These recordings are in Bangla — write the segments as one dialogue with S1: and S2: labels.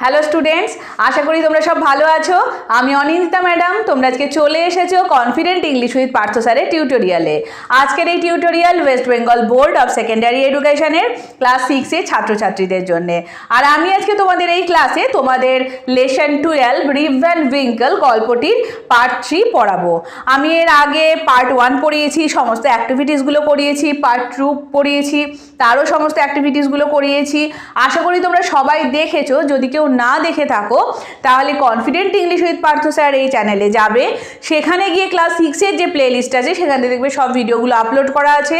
S1: হ্যালো স্টুডেন্টস, আশা করি তোমরা সব ভালো আছো। আমি অনিন্দিতা ম্যাডাম। তোমরা আজকে চলে এসেছো কনফিডেন্ট ইংলিশ উইথ পার্থ স্যারের টিউটোরিয়ালে। আজকের এই tutorial West Bengal board of secondary এডুকেশনের ক্লাস 6-এর ছাত্রছাত্রীদের জন্য। আর আমি আজকে তোমাদের এই ক্লাসে তোমাদের লেসন 12 রিপ ভ্যান উইঙ্কেল গল্পটির পার্ট 3 পড়াবো। আমি এর আগে পার্ট 1 পড়িয়েছি, সমস্ত অ্যাক্টিভিটিসগুলো করিয়েছি, পার্ট 2 পড়িয়েছি, তারও সমস্ত অ্যাক্টিভিটিসগুলো করিয়েছি। আশা করি তোমরা সবাই দেখেছো। যদি কেউ না দেখে থাকো তাহলে confident English with Partha sir এই চ্যানেলে যাবে, সেখানে গিয়ে ক্লাস 6-এর যে প্লেলিস্ট আছে সেখানে দেখবে সব ভিডিওগুলো আপলোড করা আছে,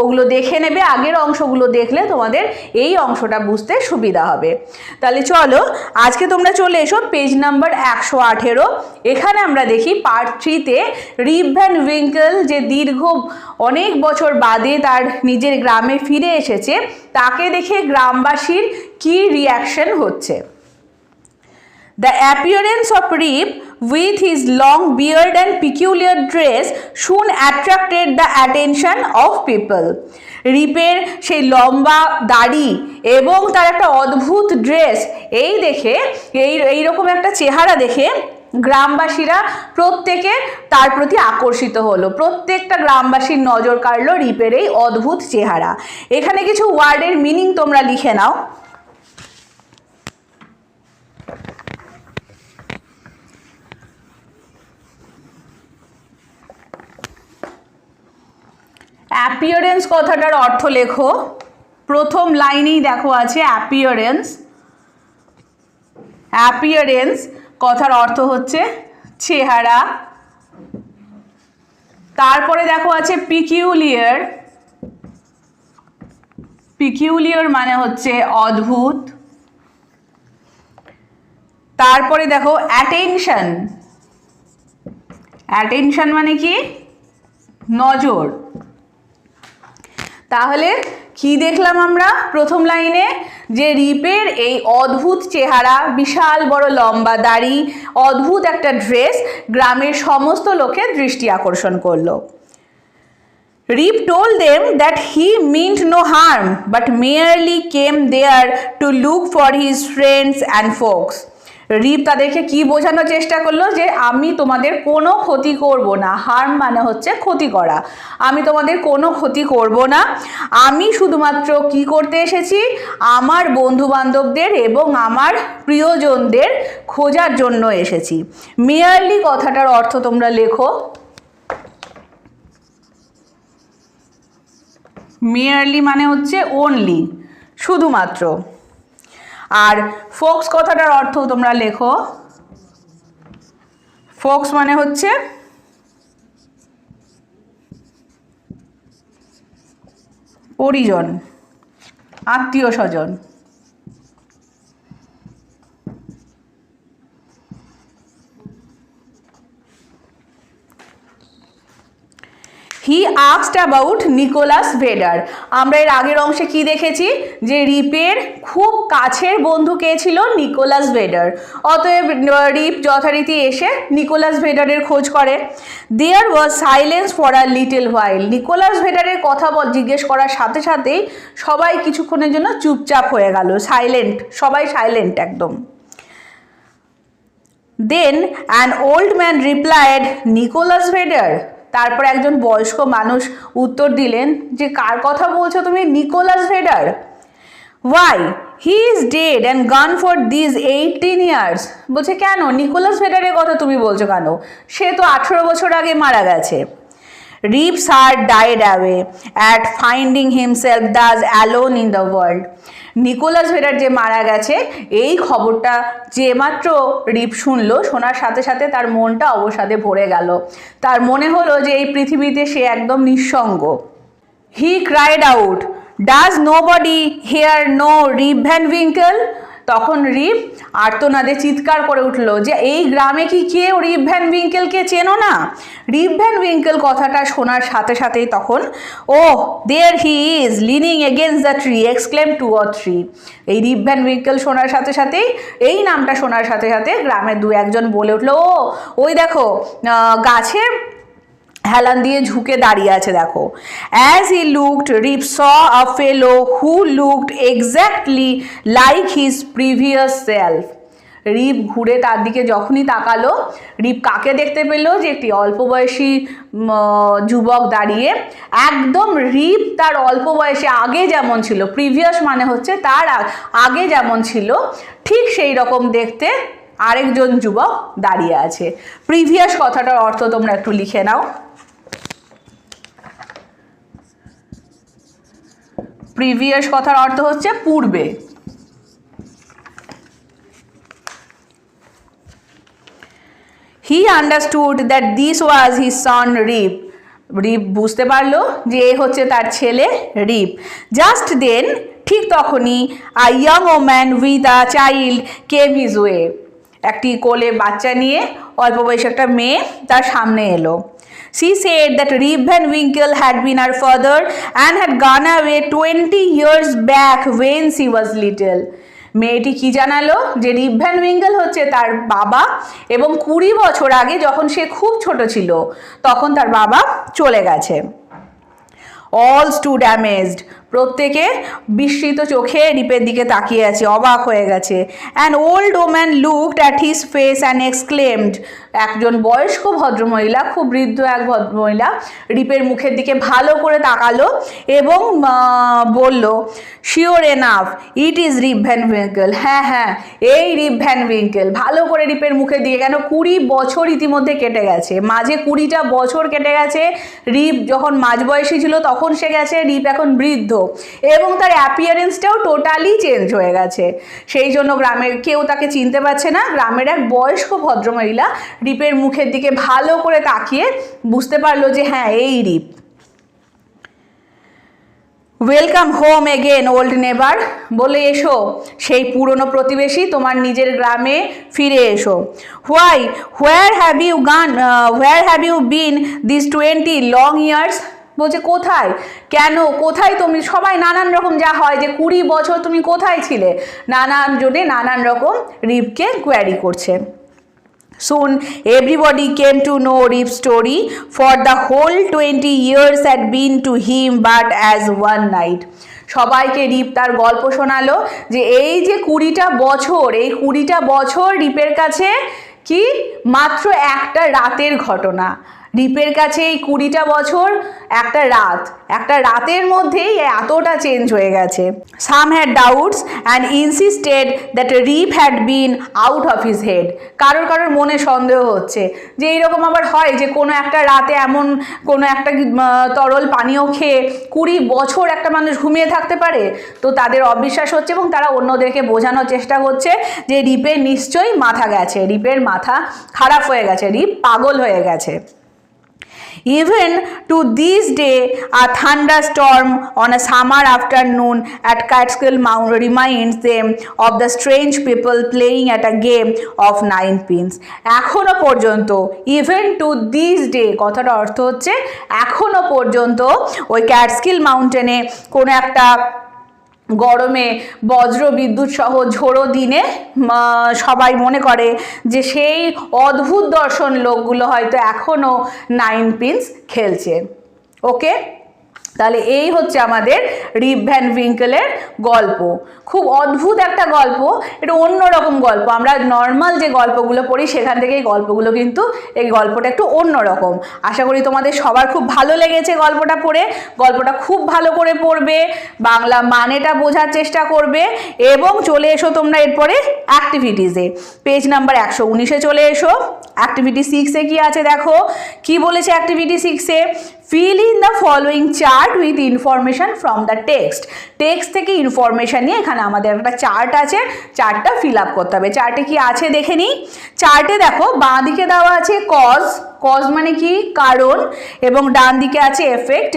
S1: ওগুলো দেখে নেবে। আগের অংশগুলো দেখলে তোমাদের এই অংশটা বুঝতে সুবিধা হবে। তাহলে চলো আজকে তোমরা চলে এসো পেজ নাম্বার 118। এখানে আমরা দেখি পার্ট 3-তে রিপ ভ্যান উইঙ্কেল যে দীর্ঘ অনেক বছর বাদে তার নিজের গ্রামে ফিরে এসেছে, তাকে দেখে গ্রামবাসীর কি রিয়াকশন হচ্ছে। The appearance of Rip with his long beard and peculiar dress soon attracted the attention of people. রিপের সেই লম্বা দাড়ি এবং তার একটা অদ্ভুত ড্রেস এই দেখে এইরকম একটা চেহারা দেখে গ্রামবাসীরা প্রত্যেকে তার প্রতি আকর্ষিত হলো। প্রত্যেকটা গ্রামবাসীর নজর কাড়লো রিপের এই অদ্ভুত চেহারা। এখানে কিছু ওয়ার্ডের মিনিং তোমরা লিখে নাও। অ্যাপিয়ারেন্স কথাটার অর্থ লেখো। প্রথম লাইনেই দেখো আছে অ্যাপিয়ারেন্স। অ্যাপিয়ারেন্স কথার অর্থ হচ্ছে চেহারা। তারপরে দেখো আছে পিকিউলিয়ার। পিকিউলিয়ার মানে হচ্ছে অদ্ভুত। তারপরে দেখো অ্যাটেনশন। অ্যাটেনশন মানে কি? নজর। তাহলে কি দেখলাম আমরা প্রথম লাইনে? যে রিপের এই অদ্ভুত চেহারা, বিশাল বড় লম্বা দাড়ি, অদ্ভুত একটা ড্রেস গ্রামের সমস্ত লোকের দৃষ্টি আকর্ষণ করলো। Rip told them that he meant no harm but merely came there to look for his friends and folks. রিপ তাদেরকে কি বোঝানোর চেষ্টা করলো? যে আমি তোমাদের কোনো ক্ষতি করব না। হার্ম মানে হচ্ছে ক্ষতি করা। আমি তোমাদের কোনো ক্ষতি করব না, আমি শুধুমাত্র কি করতে এসেছি? আমার বন্ধু বান্ধবদের এবং আমার প্রিয়জনদের খোঁজার জন্য এসেছি। মেয়ারলি কথাটার অর্থ তোমরা লেখো। মেয়ারলি মানে হচ্ছে ওনলি, শুধুমাত্র। আর ফোকস কথাটার অর্থ তোমরা লেখো। ফোকস মানে হচ্ছে পরিজন, আত্মীয় স্বজন। He asked about Nicholas Vedder. আমরা এর আগের অংশে কি দেখেছি? যে রিপের খুব কাছের বন্ধু কে ছিল? Nicholas Vedder. অতএব রিপ যথারীতি এসে নিকোলাস ভেডারের খোঁজ করে। There was silence for a little while. Nicholas ভেডারের কথা জিজ্ঞেস করার সাথে সাথেই সবাই কিছুক্ষণের জন্য চুপচাপ হয়ে গেল, সাইলেন্ট, সবাই সাইলেন্ট একদম। Then an old man replied, Nicholas Vedder. তারপর একজন বয়স্ক মানুষ উত্তর দিলেন যে কার কথা বলছো তুমি? Nicholas Vedder. Why? He is dead and gone for this 18 years. বলছে কেন নিকোলাস ভেডারের কথা তুমি বলছো কেন? সে তো 18 বছর আগে মারা গেছে। Rip's heart died away at finding himself thus alone in the world. Nicholas Vedder যে মারা গেছে এই খবরটা যে মাত্র রিপ শুনলো, শোনার সাথে সাথে তার মনটা অবসাদে ভরে গেল। তার মনে হলো যে এই পৃথিবীতে সে একদম নিঃসঙ্গ। He cried out, does nobody here know Rip Van Winkle? তখন রিপ আর্তনাদে চিৎকার করে উঠল যে এই গ্রামে কি কেউ রিপ ভ্যান উইঙ্কেলকে চেনো না? রিপ ভ্যান উইঙ্কেল কথাটা শোনার সাথে সাথেই তখন oh there he is leaning against the tree exclaim 2 or 3। এই রিপ ভ্যান উইঙ্কেল শোনার সাথে সাথেই, এই নামটা শোনার সাথে সাথে গ্রামের 2-1জন বলে উঠলো, ও ওই দেখো গাছের হেলান দিয়ে ঝুঁকে দাঁড়িয়ে আছে দেখো। As he looked Rip saw a fellow who looked exactly like his previous self. Rip ঘুরে তার দিকে যখনই তাকালো, রিপ কাকে দেখতে পেল? যে একটি অল্প বয়সী যুবক দাঁড়িয়ে, একদম রিপ তার অল্প বয়সে আগে যেমন ছিল, প্রিভিয়াস মানে হচ্ছে তার আগে যেমন ছিল, ঠিক সেই রকম দেখতে আরেকজন যুবক দাঁড়িয়ে আছে। প্রিভিয়াস কথাটার অর্থ তোমরা একটু লিখে নাও। প্রিভিয়াস কথার অর্থ হচ্ছে পূর্বে। He understood that this was his son Rip. রিপ বুঝতে পারলো যে এ হচ্ছে তার ছেলে রিপ। জাস্ট দেন, ঠিক তখনই, আ young woman with a child came his way. একটি কোলে বাচ্চা নিয়ে অল্প বয়সী একটা মেয়ে তার সামনে এলো। She said that Rip Van Winkle had been her father and had gone away 20 years back when she was little. মেয়েটি কি জানালো? যে রিপ ভ্যান উইঙ্কেল হচ্ছে তার বাবা এবং 20 বছর আগে যখন সে খুব ছোট ছিল তখন তার বাবা চলে গেছে। অল স্টুড অ্যামেজড, প্রত্যেকে বিস্মিত চোখে রিপের দিকে তাকিয়ে আছে, অবাক হয়ে গেছে। An old woman looked at his face and exclaimed, একজন বয়স্ক ভদ্রমহিলা, খুব বৃদ্ধ এক ভদ্রমহিলা রিপের মুখের দিকে ভালো করে তাকালো এবং বলল, sure enough it is rib Van Winkel. হ্যাঁ হ্যাঁ, এই রিপ ভ্যান উইঙ্কেল। ভালো করে রিপের মুখের দিকে, কেন 20 বছর ইতিমধ্যে কেটে গেছে, মাঝে 20টা বছর কেটে গেছে। রিপ যখন মাঝবয়সী ছিল তখন সে গেছে, রিপ এখন বৃদ্ধ এবং তার অ্যাপিয়ারেন্সটাও টোটালি চেঞ্জ হয়ে গেছে। সেই জন্য গ্রামের কেউ তাকে চিনতে পারছে না। গ্রামের এক বয়স্ক ভদ্রমহিলা রিপের মুখের দিকে ভালো করে তাকিয়ে বুঝতে পারলো যে হ্যাঁ, এই রিপ। ওয়েলকাম হোম এগেন ওল্ড নেবার, বলে এসো সেই পুরনো প্রতিবেশী, তোমার নিজের গ্রামে ফিরে এসো। Where have you been this 20 long years? বলছে কোথায়, কেন, কোথায় তুমি? সবাই নানান রকম, যা হয় যে 20 বছর তুমি কোথায় ছিলে, নানান জনে নানান রকম রিপকে কোয়ারি করছে। Soon everybody came to know Rip's story, for the whole 20 years had been to him but as one night. সবাইকে রিপ তার গল্প শোনালো যে এই যে 20টা বছর, এই 20টা বছর রিপের কাছে কি মাত্র একটা রাতের ঘটনা। রিপের কাছে এই 20টা বছর একটা রাতের মধ্যেই এতটা চেঞ্জ হয়ে গেছে। Some had doubts and insisted that Rip had been out of his head. কারোর মনে সন্দেহ হচ্ছে যে এইরকম আবার হয় যে কোনো একটা রাতে এমন কোনো একটা তরল পানীয় খেয়ে 20 বছর একটা মানুষ ঘুমিয়ে থাকতে পারে। তো তাদের অবিশ্বাস হচ্ছে এবং তারা অন্যদেরকে বোঝানোর চেষ্টা করছে যে রিপের নিশ্চয়ই মাথা গেছে, রিপের মাথা খারাপ হয়ে গেছে, রিপ পাগল হয়ে গেছে। Even to this day, a thunderstorm on a summer afternoon at Catskill Mountain reminds them of the strange people playing at a game of 9 pins. এখনো পর্যন্ত, even to this day কথাটা অর্থ হচ্ছে এখনো পর্যন্ত ওই ক্যাটস্কিল মাউন্টেনে কোনো একটা গরমে বজ্র বিদ্যুৎ সহ ঝোড়ো দিনে সবাই মনে করে যে সেই অদ্ভুত দর্শন লোকগুলো হয়তো এখনো 9 পিনস খেলছে। ওকে, তাহলে এই হচ্ছে আমাদের রিপ ভ্যান উইঙ্কেলের গল্প। খুব অদ্ভুত একটা গল্প, এটা অন্যরকম গল্প। আমরা নর্মাল যে গল্পগুলো পড়ি সেখান থেকে এই গল্পগুলো কিন্তু, এই গল্পটা একটু অন্যরকম। আশা করি তোমাদের সবার খুব ভালো লেগেছে গল্পটা পড়ে। গল্পটা খুব ভালো করে পড়বে, বাংলা মানেটা বোঝার চেষ্টা করবে এবং চলে এসো তোমরা এরপরে অ্যাক্টিভিটিসে। পেজ নাম্বার 119-এ চলে এসো। অ্যাক্টিভিটি 6-এ কি আছে দেখো, কি বলেছে activity 6-এ? fill in the following chart with information from the text. Text থেকে ইনফরমেশন নিয়ে এখানে আমাদের একটা চার্ট আছে, চার্টটা ফিল আপ করতে হবে। চার্টে কি আছে দেখে নিই। চার্টে দেখো বাঁ দিকে দেওয়া আছে কজ মানে কি কারণ, এবং ডান দিকে আছে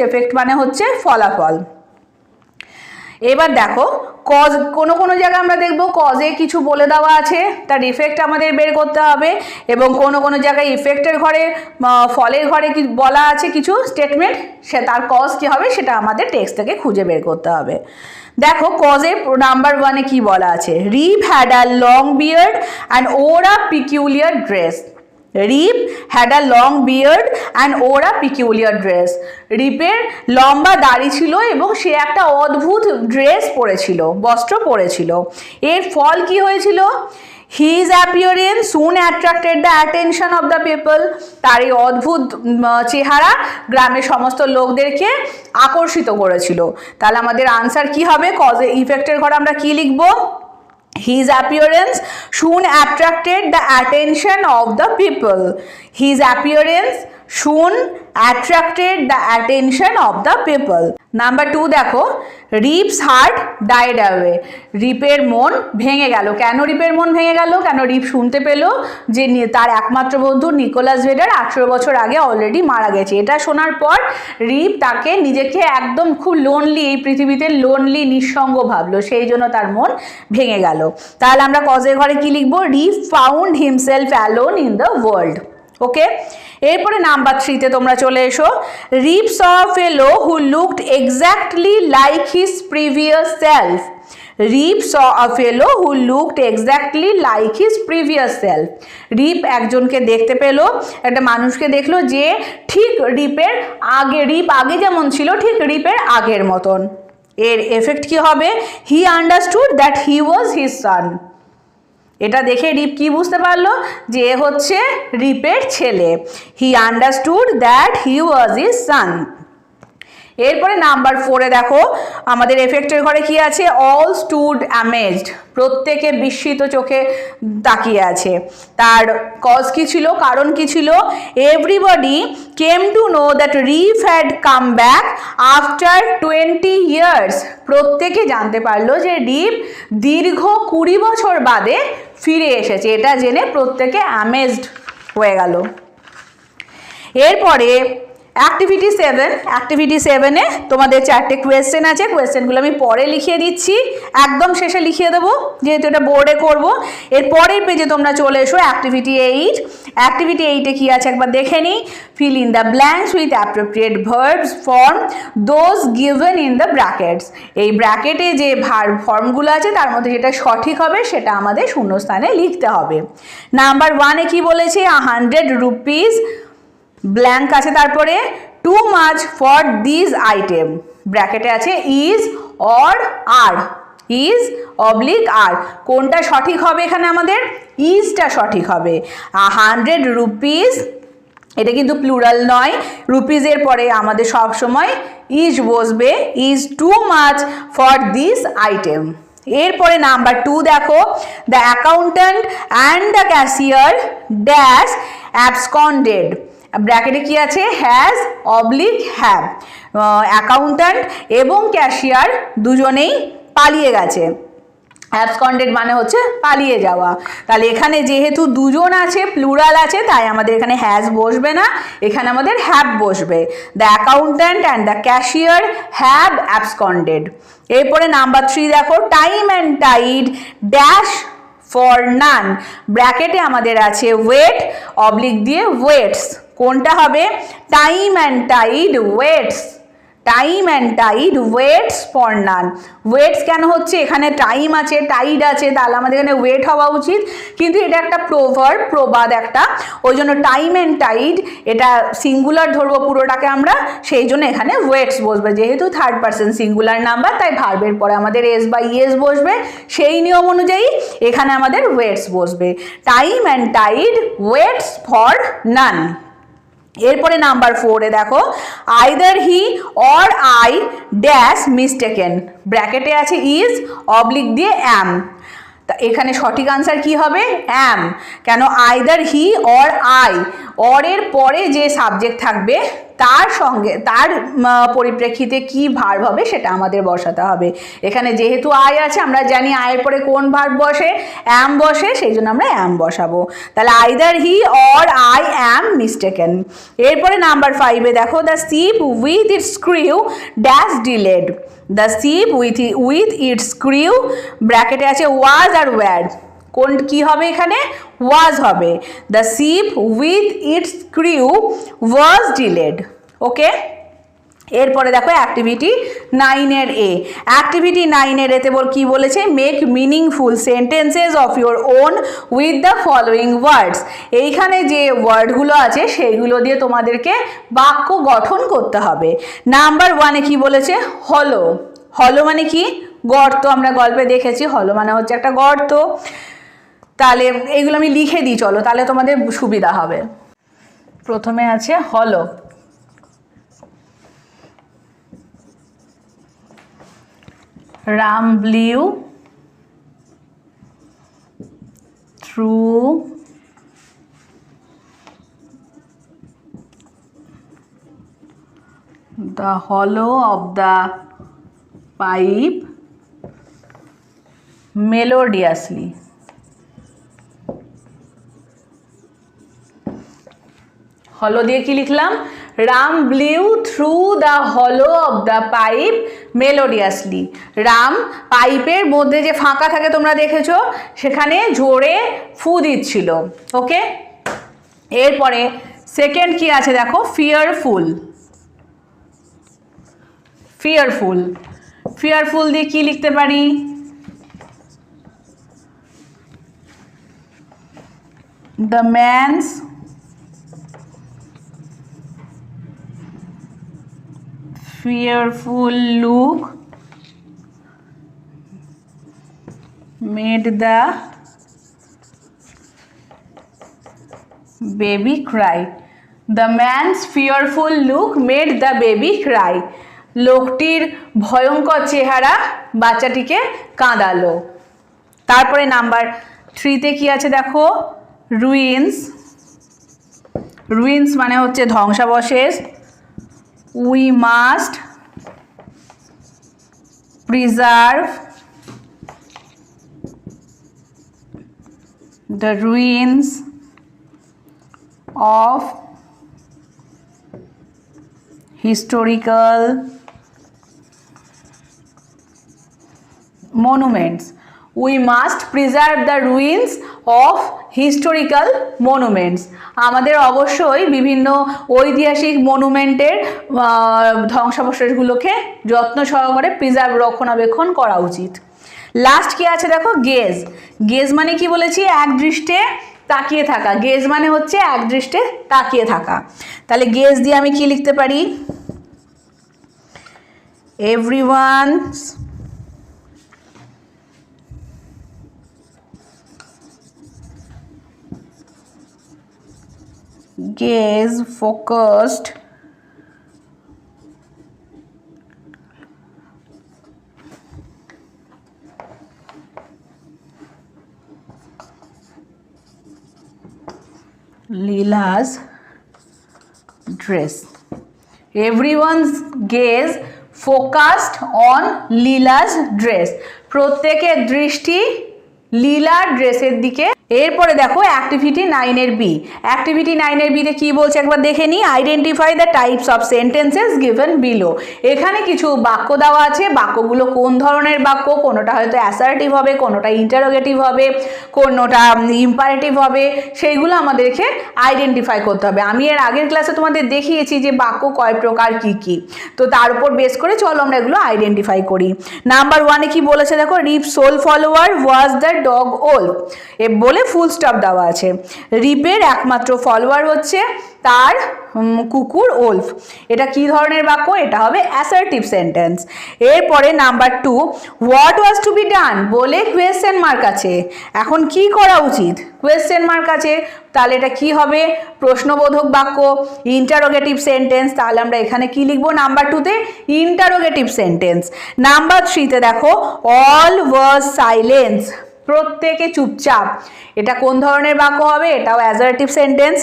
S1: এফেক্ট মানে হচ্ছে ফলাফল। এবার দেখো কজ, কোনো জায়গায় আমরা দেখব কজে কিছু বলে দেওয়া আছে, তার ইফেক্ট আমাদের বের করতে হবে, এবং কোনো জায়গায় ইফেক্টের ঘরে ফলের ঘরে কি বলা আছে কিছু স্টেটমেন্ট, সে তার কজ কী হবে সেটা আমাদের টেক্সট থেকে খুঁজে বের করতে হবে। দেখো কজে নাম্বার 1-এ কি বলা আছে, Rip had a long beard and or a peculiar dress. Rip had a long beard and or a peculiar dress. রিপের লম্বা দাড়ি ছিল এবং সে একটা অদ্ভুত ড্রেস পরেছিল, বস্ত্র পরেছিল। এর ফল কি হয়েছিল? His appearance soon attracted the attention of the people. তার এই অদ্ভুত চেহারা গ্রামের সমস্ত লোকদেরকে আকর্ষিত করেছিল। তাহলে আমাদের আনসার কি হবে? কজ ইফেক্টের ঘরে আমরা কি লিখব? His appearance soon attracted the attention of the people. His appearance soon attracted the attention of the people. Number 2 দেখো, রিপস হার্ট ডাইড অ্যাওয়ে। রিপের মন ভেঙে গেল। কেন রিপের মন ভেঙে গেল? কেন রিপ শুনতে পেল যে তার একমাত্র বন্ধু নিকোলাস ভেডার 18 বছর আগে অলরেডি মারা গেছে। এটা শোনার পর রিপ তাকে নিজেকে একদম খুব লোনলি, এই পৃথিবীতে লোনলি নিঃসঙ্গ ভাবলো, সেই জন্য তার মন ভেঙে গেল। তাহলে আমরা কজের ঘরে কি লিখবো? Rip found himself alone in the world. Okay, এরপরে নাম্বার 3তে তোমরা চলে এসো। Rip saw a fellow who looked exactly like his previous self. Rip saw a fellow who looked exactly like his previous self. Rip একজনকে দেখতে পেলো, একটা মানুষকে দেখলো যে ঠিক রিপ আগে যেমন ছিল ঠিক রিপের আগের মতন। এর এফেক্ট কি হবে? He understood that he was his son. এটা দেখে রিপ কি বুঝতে পারলো? যে এ হচ্ছে রিপের ছেলে। He understood that he was his son. এরপরে নাম্বার 4-এ দেখো আমাদের এফেক্টের ঘরে কি আছে? All stood amazed. প্রত্যেকে বিস্মিত চোখে তাকিয়ে আছে। তার কজ কি ছিল? কারণ কি ছিল? Everybody came to know that Rip had come back after 20 years. প্রত্যেকে জানতে পারলো যে রিপ দীর্ঘ 20 বছর বাদে ফিরে এসেছে। এটা জেনে প্রত্যেকে অ্যামেজড হয়ে গেল। এরপরে অ্যাক্টিভিটি 7-এ তোমাদের 4টে কোয়েশ্চেন আছে। কোয়েশ্চেনগুলো আমি পরে লিখিয়ে দিচ্ছি, একদম শেষে লিখিয়ে দেবো যেহেতু এটা বোর্ডে করব। এর পরের পেজে তোমরা চলে এসো অ্যাক্টিভিটি 8। অ্যাক্টিভিটি 8-এ কি আছে একবার দেখে নিই। Fill in the blanks with appropriate verbs form those given in the brackets. এই ব্র্যাকেটে যে ফর্মগুলো আছে তার মধ্যে যেটা সঠিক হবে সেটা আমাদের শূন্যস্থানে লিখতে হবে। নাম্বার 1-এ কি বলেছে? 100 রুপিস ব্ল্যাঙ্ক আছে, তারপরে too much for this item. ব্র্যাকেটে আছে is or are, is oblique are. কোনটা সঠিক হবে এখানে? আমাদের ইজটা সঠিক হবে। 100 রুপিস, এটা কিন্তু প্লুরাল নয়, রুপিজের পরে আমাদের সব সময় ইজ বসবে। Is too much for this item. এরপরে নাম্বার 2 দেখো, the accountant and the cashier dash absconded. ব্র্যাকেটে কি আছে? Has oblique have. অ্যাকাউন্ট্যান্ট এবং ক্যাশিয়ার দুজনেই পালিয়ে গেছে। অ্যাবসকন্ডেড মানে হচ্ছে পালিয়ে যাওয়া। তাহলে এখানে যেহেতু দুজন আছে, প্লুরাল আছে, তাই আমাদের এখানে হ্যাজ বসবে না, এখানে আমাদের হ্যাভ বসবে। The accountant and the cashier have absconded. এরপরে নাম্বার 3 দেখো, time and tide dash for none. ব্র্যাকেটে আমাদের আছে ওয়েট অবলিক দিয়ে ওয়েটস। কোনটা হবে? Time and tide waits. Time and tide waits for none. Waits কেন হচ্ছে? এখানে টাইম আছে, টাইড আছে, তাহলে আমাদের এখানে ওয়েট হওয়া উচিত, কিন্তু এটা একটা প্রভার্ব, প্রবাদ একটা, ওই জন্য টাইম অ্যান্ড টাইড এটা সিঙ্গুলার ধরবো পুরোটাকে আমরা, সেই জন্য এখানে ওয়েটস বসবে। যেহেতু থার্ড পারসন সিঙ্গুলার নাম্বার, তাই ভার্বের পরে আমাদের এস বা ইয়েস বসবে। সেই নিয়ম অনুযায়ী এখানে আমাদের ওয়েটস বসবে। Time and tide waits for none. এরপরে নাম্বার 4-এ দেখো, either he or I dash mistaken. ব্র্যাকেটে আছে ইজ অবলিক দিয়ে অ্যাম। তা এখানে সঠিক আনসার কি হবে? অ্যাম। কেন? আইদার হি অর আই, অরের পরে যে সাবজেক্ট থাকবে তার সঙ্গে তার পরিপ্রেক্ষিতে কি ভার্ব হবে সেটা আমাদের বসাতে হবে। এখানে যেহেতু আই আছে, আমরা জানি আয়ের পরে কোন ভার্ব বসে? অ্যাম বসে, সেই জন্য আমরা অ্যাম বসাবো। তাহলে either he or I am mistaken. এরপরে নাম্বার 5-এ দেখো, the ship with its crew dash delayed. The ship with its crew, ব্র্যাকেটে আছে ওয়াজ আর ওয়্যার। কোন কি হবে এখানে? ওয়াজ হবে। The ship with its crew was delayed. Okay, এরপরে দেখো অ্যাক্টিভিটি 9-এর এ। অ্যাক্টিভিটি 9-এর এতে কি বলেছে? Make meaningful sentences of your own with the following words. এইখানে যে ওয়ার্ডগুলো আছে সেইগুলো দিয়ে তোমাদেরকে বাক্য গঠন করতে হবে। নাম্বার 1-এ কি বলেছে? হলো। হলো মানে কি? গর্ত। আমরা গল্পে দেখেছি হলো মানে হচ্ছে একটা গর্ত। তাহলে এইগুলো আমি লিখে দিই, চলো তাহলে তোমাদের সুবিধা হবে। প্রথমে আছে হলো, Ram blew through the hollow of the pipe melodiously. হলো দিয়ে কি লিখলাম? রাম ব্লিউ থ্রু দ্য হলো অফ দ্য পাইপ মেলোডিয়াসলি। রাম পাইপের মধ্যে যে ফাঁকা থাকে তোমরা দেখেছো, সেখানে জোরে ফু দিচ্ছিল। ওকে, এরপরে সেকেন্ড কি আছে দেখো, ফিয়ারফুল। ফিয়ারফুল, ফিয়ারফুল দিয়ে কি লিখতে পারি? The man's fearful look made the baby cry. The man's fearful look made the baby cry. লোকটির ভয়ঙ্কর চেহারা বাচ্চাটিকে কাঁদালো। তারপরে নাম্বার 3তে কি আছে দেখো, রুইন্স। রুইন্স মানে হচ্ছে ধ্বংসাবশেষ। We must preserve the ruins of historical monuments. We must preserve the ruins of historical monuments. আমাদের অবশ্যই বিভিন্ন ঐতিহাসিক মনুমেন্টের ধ্বংসাবশেষগুলোকে যত্ন সহকারে প্রিজার্ভ, রক্ষণাবেক্ষণ করা উচিত। লাস্ট কি আছে দেখো, গেজ। গেজ মানে কি বলেছি? একদৃষ্টে তাকিয়ে থাকা। গেজ মানে হচ্ছে একদৃষ্টে তাকিয়ে থাকা। তাহলে গেজ দিয়ে আমি কি লিখতে পারি? Everyone's gaze focused Leela's dress. Everyone's gaze focused on Leela's dress. প্রত্যেকের দৃষ্টি লীলার ড্রেসের দিকে। এরপরে দেখো অ্যাক্টিভিটি 9-এর বি। অ্যাক্টিভিটি 9-এর বিতে কি বলছে একবার দেখে নিই। Identify the types of sentences given below. এখানে কিছু বাক্য দেওয়া আছে, বাক্যগুলো কোন ধরনের বাক্য, কোনোটা হয়তো অ্যাসার্টিভ হবে, কোনোটা ইন্টারোগেটিভ হবে, কোনোটা ইম্পারেটিভ হবে, সেইগুলো আমাদেরকে আইডেন্টিফাই করতে হবে। আমি এর আগের ক্লাসে তোমাদের দেখিয়েছি যে বাক্য কয় প্রকার কি কি, তো তার উপর বেস করে চলো আমরা এগুলো আইডেন্টিফাই করি। নাম্বার 1-এ কি বলেছে দেখো, Rip's sole follower was the dog Wolf. এ বলে ফুল স্টপ দেওয়া আছে। রিপের একমাত্র ফলোয়ার হচ্ছে তার কুকুর ওল্ফ। এটা কি ধরনের বাক্য? এটা হবে অ্যাসার্টিভ সেন্টেন্স। এরপরে number 2, what was to be done বলে কোয়েশ্চেন মার্ক আছে। এখন কি করা উচিত? কোয়েশ্চেন মার্ক আছে, তাহলে এটা কি হবে? প্রশ্নবোধক বাক্য, ইন্টারোগেটিভ সেন্টেন্স। তাহলে আমরা এখানে কি লিখবো? নাম্বার 2-তে ইন্টারোগেটিভ সেন্টেন্স। নাম্বার 3-তে দেখো, অল ওয়াজ সাইলেন্স। প্রত্যেকে চুপচাপ। এটা কোন ধরনের বাক্য হবে? এটাও অ্যাসার্টিভ সেন্টেন্স।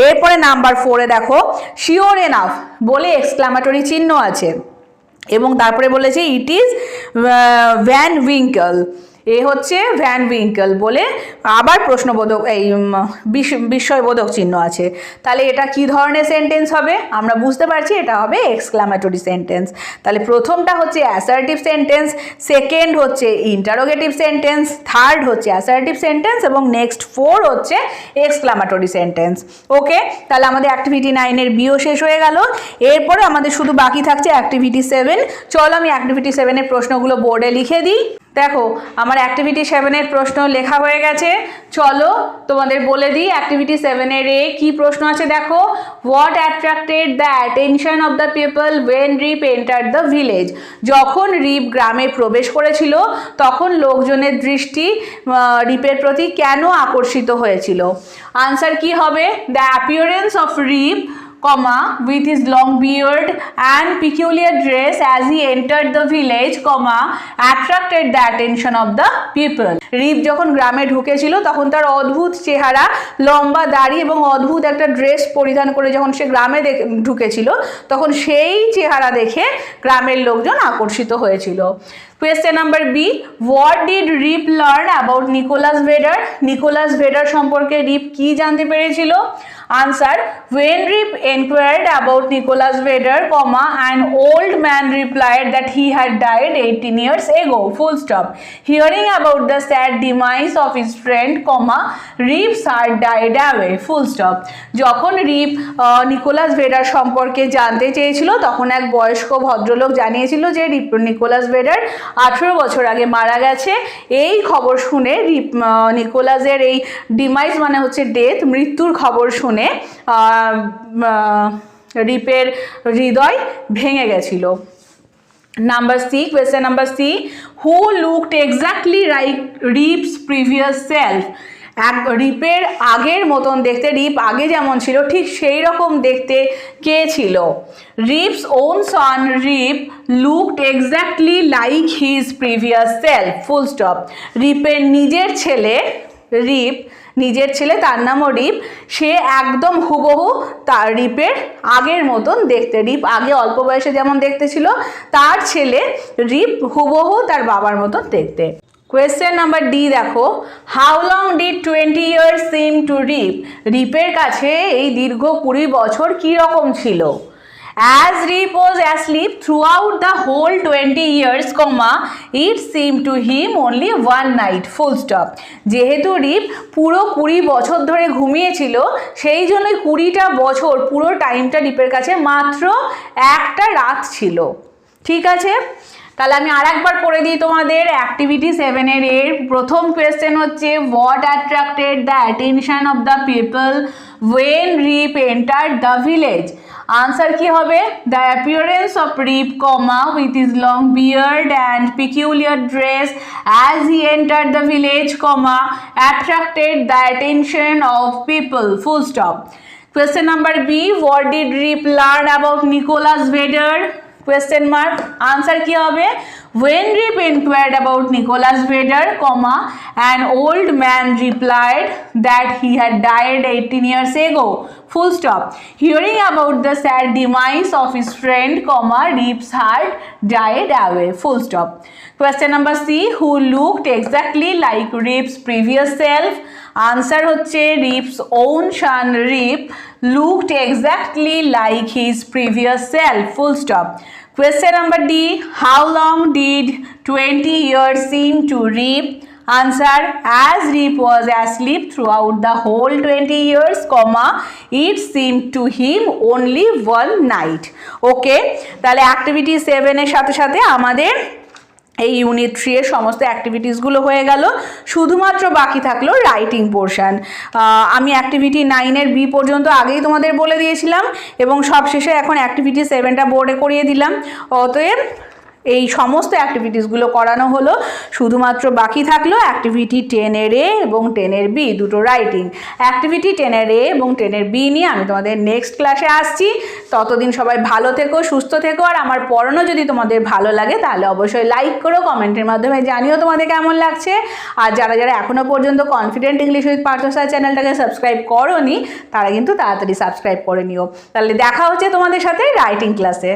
S1: এরপরে নাম্বার 4-এ দেখো, শিওর এনাফ বলে এক্সক্লামেটরি চিহ্ন আছে এবং তারপরে বলেছে ইট ইজ ভ্যান উইঙ্কল। এ হচ্ছে ভ্যান উইঙ্কল বলে আবার প্রশ্নবোধক এই বিস্ময়বোধক চিহ্ন আছে। তাহলে এটা কি ধরনের সেন্টেন্স হবে? আমরা বুঝতে পারছি এটা হবে এক্সক্লামেটরি সেন্টেন্স। তাহলে প্রথমটা হচ্ছে অ্যাসার্টিভ সেন্টেন্স, সেকেন্ড হচ্ছে ইন্টারোগেটিভ সেন্টেন্স, থার্ড হচ্ছে অ্যাসার্টিভ সেন্টেন্স এবং নেক্সট 4 হচ্ছে এক্সক্লামেটরি সেন্টেন্স। ওকে, তাহলে আমাদের অ্যাক্টিভিটি 9-এর বিও শেষ হয়ে গেল। এরপরে আমাদের শুধু বাকি থাকছে অ্যাক্টিভিটি 7। চলো আমি অ্যাক্টিভিটি 7-এর প্রশ্নগুলো বোর্ডে লিখে দিই। দেখো আমার অ্যাক্টিভিটি 7-এর প্রশ্ন লেখা হয়ে গেছে। চলো তোমাদের বলে দিই অ্যাক্টিভিটি 7-এর এ কি প্রশ্ন আছে। দেখো, what attracted the attention of the people when Rip entered the village. যখন রিপ গ্রামে প্রবেশ করেছিল তখন লোকজনের দৃষ্টি রিপের প্রতি কেন আকর্ষিত হয়েছিল? আনসার কি হবে? The appearance of Rip with his long beard and peculiar dress as he entered the village, attracted the attention of the people. রিপ যখন গ্রামে ঢুকেছিল তখন তার অদ্ভুত চেহারা, লম্বা দাড়ি এবং অদ্ভুত একটা ড্রেস পরিধান করে যখন সে গ্রামে ঢুকেছিল তখন সেই চেহারা দেখে গ্রামের লোকজন আকর্ষিত হয়েছিল। Question number B, what did Rip learn about Nicholas Vedder? Nicholas Vedder সম্পর্কে রিপ কি জানতে পেরেছিল? Answer, when Rip inquired about Nicholas Vedder, an old man replied that he had died 18 years ago, full stop. Hearing about the sad demise of his friend, Rip's heart died away, full stop. যখন রিপ নিকোলাস ভেডার সম্পর্কে জানতে চেয়েছিল তখন এক বয়স্ক ভদ্রলোক জানিয়েছিল যে নিকোলাস ভেডার 18 বছর আগে মারা গেছে। এই খবর শুনে নিকোলাসের এই ডিমাইজ মানে হচ্ছে ডেথ, মৃত্যুর খবর শুনে রিপের হৃদয় ভেঙে গেছিল। Number C, question number C, who looked exactly like Rip's previous self. রিপের আগের মতন দেখতে, রিপ আগে যেমন ছিল ঠিক সেই রকম দেখতে কে ছিল? Rip's own son Rip looked exactly like his previous self, full stop. রিপের নিজের ছেলে, নিজের ছেলে তার নামও রিপ, সে একদম হুবহু তার রিপের আগের মতন দেখতে। রিপ আগে অল্প বয়সে যেমন দেখতে ছিল তার ছেলে রিপ হুবহু তার বাবার মতন দেখতে। কোয়েশ্চেন নাম্বার ডি দেখো, how long did 20 years seem to Rip. রিপের কাছে এই দীর্ঘ 20 বছর কী রকম ছিল? As Rip was asleep throughout the whole 20 years, it seemed to him only one night, full stop. যেহেতু রিপ পুরো 20 বছর ধরে ঘুমিয়েছিল সেই জন্য 20টা বছর পুরো টাইমটা রিপের কাছে মাত্র একটা রাত ছিল। ঠিক আছে, তাহলে আমি আরেকবার পড়ে দিই তোমাদের। অ্যাক্টিভিটি 7-এর এর প্রথম কোয়েশ্চেন হচ্ছে, what attracted the attention of the people when Rip entered the village. Answer কি হবে? The appearance of Rip, with his long beard and peculiar dress as he entered the village, attracted the attention of people, full stop. Question number B, what did Rip learn about Nicholas Vedder? Question mark. Answer কি হবে? When Rip inquired about Nicholas Vedder, an old man replied that he had died 18 years ago, full stop. Hearing about the sad demise of his friend, Rip's heart died away, full stop. Question number C, who looked exactly like Rip's previous self? Answer হচ্ছে Rip's own son Rip looked exactly like his previous self, full stop. Question number D, how long did 20 years seem to Rip? Answer, as Rip was asleep throughout the whole 20 years, it seemed to him only one night. Okay, তাহলে অ্যাক্টিভিটি 7-এর সাথে সাথে আমাদের এই ইউনিট 3 এর সমস্ত অ্যাক্টিভিটিসগুলো হয়ে গেল। শুধুমাত্র বাকি থাকলো রাইটিং পোর্শন। আমি অ্যাক্টিভিটি 9-এর বি পর্যন্ত আগেই তোমাদের বলে দিয়েছিলাম এবং সবশেষে এখন অ্যাক্টিভিটি 7টা বোর্ডে করিয়ে দিলাম। অতএব এই সমস্ত অ্যাক্টিভিটিসগুলো করানো হলো, শুধুমাত্র বাকি থাকলো অ্যাক্টিভিটি 10-এর এ এবং 10-এর বি দুটো রাইটিং। অ্যাক্টিভিটি 10-এর এ এবং 10-এর বি নিয়ে আমি তোমাদের নেক্সট ক্লাসে আসছি। ততদিন সবাই ভালো থেকো, সুস্থ থেকো। আর আমার পড়ানো যদি তোমাদের ভালো লাগে তাহলে অবশ্যই লাইক করো, কমেন্টের মাধ্যমে জানিও তোমাদের কেমন লাগছে। আর যারা যারা এখনও পর্যন্ত confident English with Partha sir চ্যানেলটাকে সাবস্ক্রাইব করোনি তারা কিন্তু তাড়াতাড়ি সাবস্ক্রাইব করে নিও। তাহলে দেখা হচ্ছে তোমাদের সাথে রাইটিং ক্লাসে।